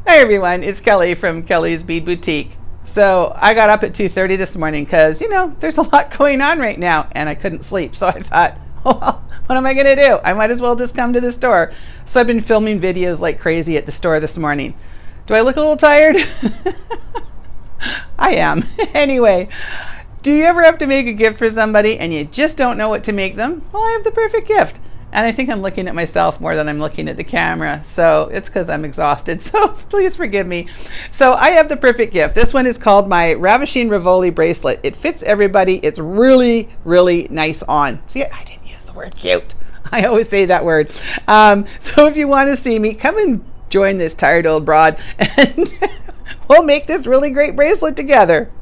Hi everyone, it's Kelly from Kelly's Bead Boutique. So I got up at 2:30 this morning because, there's a lot going on right now and I couldn't sleep. So I thought, well, what am I going to do? I might as well just come to the store. So I've been filming videos like crazy at the store this morning. Do I look a little tired? I am. Anyway, do you ever have to make a gift for somebody and you just don't know what to make them? Well, I have the perfect gift. And I think I'm looking at myself more than I'm looking at the camera. So it's because I'm exhausted. So please forgive me. So I have the perfect gift. This one is called my Ravishing Rivoli Bracelet. It fits everybody. It's really, really nice on. See, I didn't use the word cute. I always say that word. So if you want to see me, come and join this tired old broad and we'll make this really great bracelet together.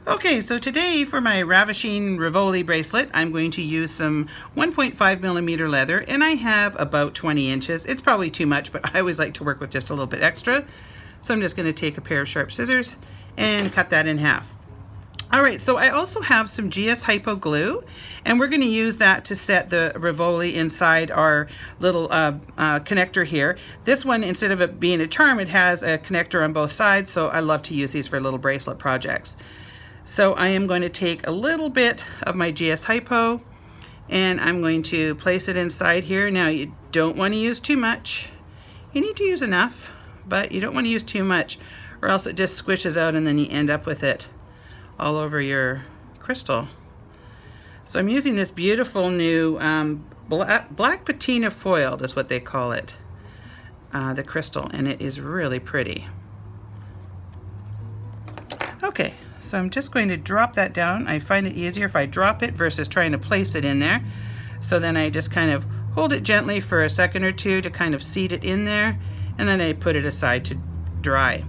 Okay, so today for my Ravishing Rivoli bracelet, I'm going to use some 1.5 millimeter leather, and I have about 20 inches. It's probably too much, but I always like to work with just a little bit extra. So I'm just going to take a pair of sharp scissors and cut that in half. All right, so I also have some GS Hypo glue, and we're going to use that to set the Rivoli inside our little connector here. This one, instead of it being a charm, it has a connector on both sides, so I love to use these for little bracelet projects. So I am going to take a little bit of my GS Hypo and I'm going to place it inside here. Now you don't want to use too much. You need to use enough, but you don't want to use too much or else it just squishes out and then you end up with it all over your crystal. So I'm using this beautiful new black patina foil, is what they call it, the crystal, and it is really pretty. Okay. So I'm just going to drop that down. I find it easier if I drop it versus trying to place it in there. So then I just kind of hold it gently for a second or two to kind of seat it in there, and then I put it aside to dry.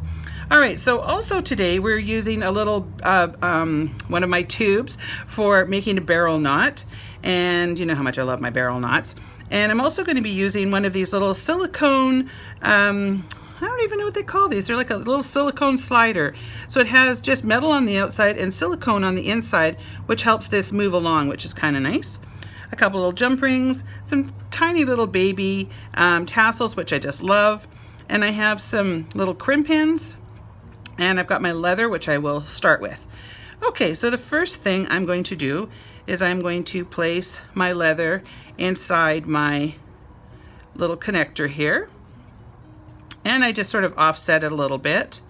All right, so also today we're using a little, one of my tubes for making a barrel knot. And you know how much I love my barrel knots. And I'm also going to be using one of these little silicone, I don't even know what they call these. They're like a little silicone slider. So it has just metal on the outside and silicone on the inside, which helps this move along, which is kind of nice. A couple little jump rings, some tiny little baby tassels, which I just love. And I have some little crimp pins. And I've got my leather, which I will start with. Okay, so the first thing I'm going to do is I'm going to place my leather inside my little connector here. And I just sort of offset it a little bit.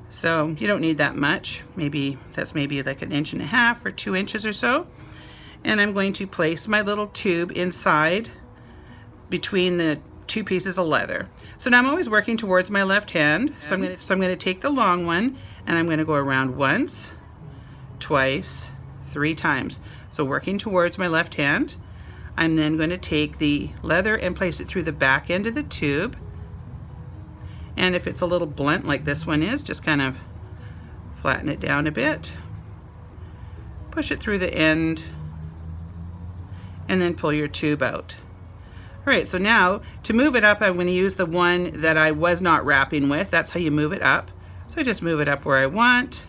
So you don't need that much. That's maybe like 1.5 inches or 2 inches or so. And I'm going to place my little tube inside between the two pieces of leather. So now I'm always working towards my left hand. So I'm going to take the long one and I'm going to go around once, twice, 3 times. So working towards my left hand. I'm then going to take the leather and place it through the back end of the tube. And if it's a little blunt like this one is, just kind of flatten it down a bit, push it through the end, and then pull your tube out. All right, so now to move it up, I'm going to use the one that I was not wrapping with. That's how you move it up. So I just move it up where I want,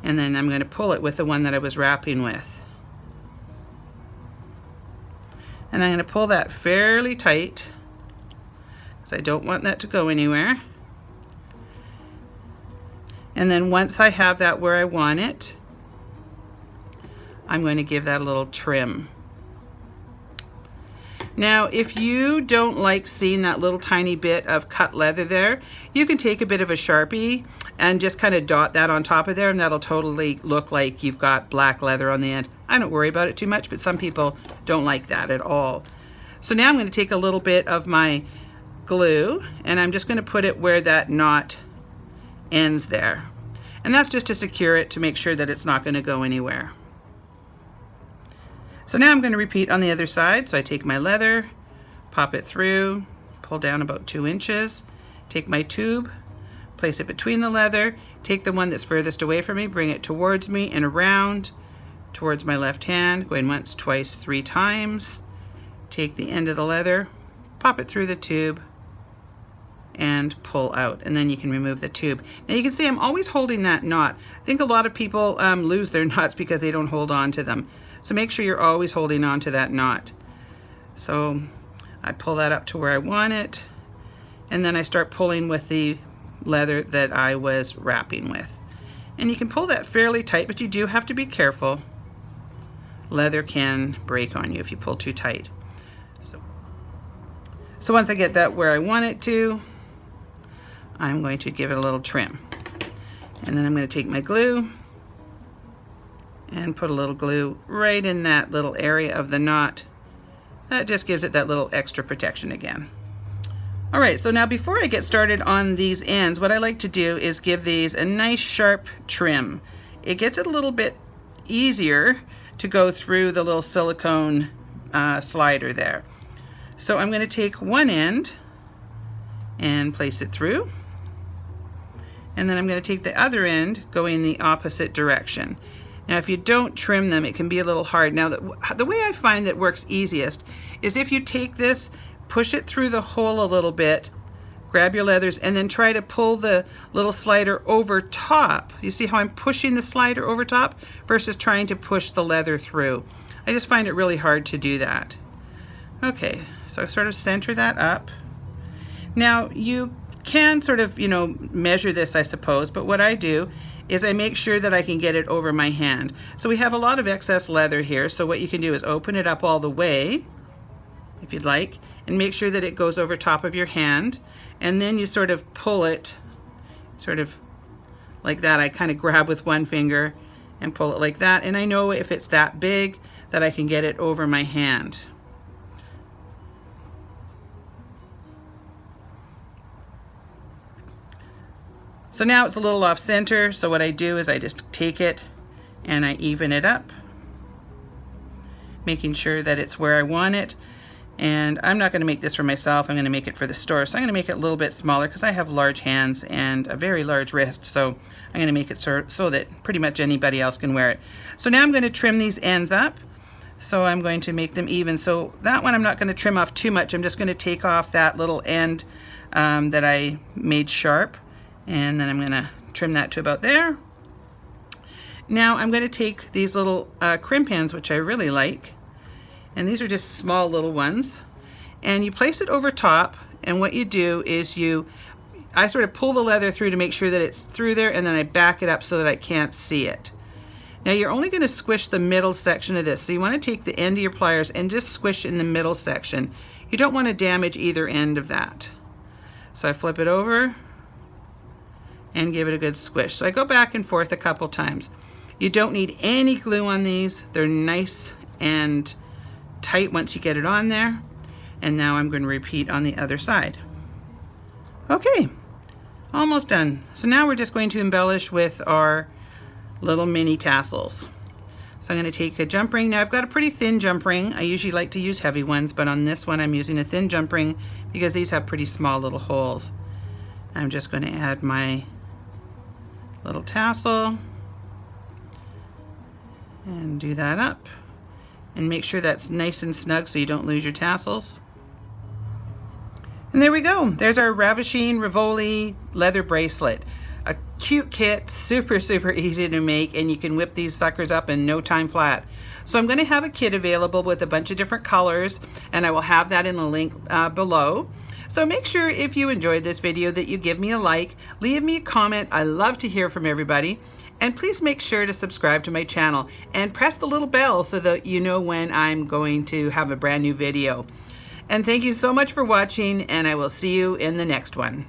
and then I'm going to pull it with the one that I was wrapping with. And I'm going to pull that fairly tight, because I don't want that to go anywhere. And then once I have that where I want it, I'm going to give that a little trim. Now, if you don't like seeing that little tiny bit of cut leather there, you can take a bit of a Sharpie and just kind of dot that on top of there, and that'll totally look like you've got black leather on the end. I don't worry about it too much, but some people don't like that at all. So now I'm going to take a little bit of my glue and I'm just going to put it where that knot ends there. And that's just to secure it, to make sure that it's not going to go anywhere. So now I'm going to repeat on the other side. So I take my leather, pop it through, pull down about 2 inches, take my tube, place it between the leather, take the one that's furthest away from me, bring it towards me and around towards my left hand, going once, twice, 3 times, take the end of the leather, pop it through the tube, and pull out, and then you can remove the tube. Now you can see I'm always holding that knot. I think a lot of people lose their knots because they don't hold on to them. So make sure you're always holding on to that knot. So I pull that up to where I want it, and then I start pulling with the leather that I was wrapping with. And you can pull that fairly tight, but you do have to be careful. Leather can break on you if you pull too tight. So once I get that where I want it to, I'm going to give it a little trim. And then I'm going to take my glue and put a little glue right in that little area of the knot. That just gives it that little extra protection again. All right, so now before I get started on these ends, what I like to do is give these a nice sharp trim. It gets it a little bit easier to go through the little silicone slider there. So I'm going to take one end and place it through, and then I'm going to take the other end going the opposite direction. Now if you don't trim them, it can be a little hard. Now the way I find that works easiest is if you take this, push it through the hole a little bit, grab your leathers, and then try to pull the little slider over top. You see how I'm pushing the slider over top versus trying to push the leather through. I just find it really hard to do that. Okay, so I sort of center that up. Now you can sort of, measure this, I suppose, but what I do is I make sure that I can get it over my hand. So we have a lot of excess leather here, so what you can do is open it up all the way, if you'd like, and make sure that it goes over top of your hand, and then you sort of pull it sort of like that. I kind of grab with one finger and pull it like that, and I know if it's that big that I can get it over my hand. So now it's a little off center, so what I do is I just take it and I even it up, making sure that it's where I want it. And I'm not going to make this for myself, I'm going to make it for the store. So I'm going to make it a little bit smaller because I have large hands and a very large wrist, so I'm going to make it so that pretty much anybody else can wear it. So now I'm going to trim these ends up. So I'm going to make them even. So that one I'm not going to trim off too much. I'm just going to take off that little end that I made sharp, and then I'm going to trim that to about there. Now I'm going to take these little crimp pins, which I really like, and these are just small little ones, and you place it over top, and what you do is I sort of pull the leather through to make sure that it's through there, and then I back it up so that I can't see it. Now you're only going to squish the middle section of this, so you want to take the end of your pliers and just squish in the middle section. You don't want to damage either end of that. So I flip it over and give it a good squish. So I go back and forth a couple times. You don't need any glue on these. They're nice and tight once you get it on there. And now I'm going to repeat on the other side. Okay, almost done. So now we're just going to embellish with our little mini tassels. So I'm going to take a jump ring. Now I've got a pretty thin jump ring. I usually like to use heavy ones, but on this one I'm using a thin jump ring because these have pretty small little holes. I'm just going to add my little tassel and do that up, and make sure that's nice and snug so you don't lose your tassels. And there we go. There's our ravishing rivoli leather bracelet. A cute kit, super easy to make, and you can whip these suckers up in no time flat. So I'm going to have a kit available with a bunch of different colors, and I will have that in a link below. So make sure if you enjoyed this video that you give me a like, leave me a comment. I love to hear from everybody. And please make sure to subscribe to my channel and press the little bell so that you know when I'm going to have a brand new video. And thank you so much for watching, and I will see you in the next one.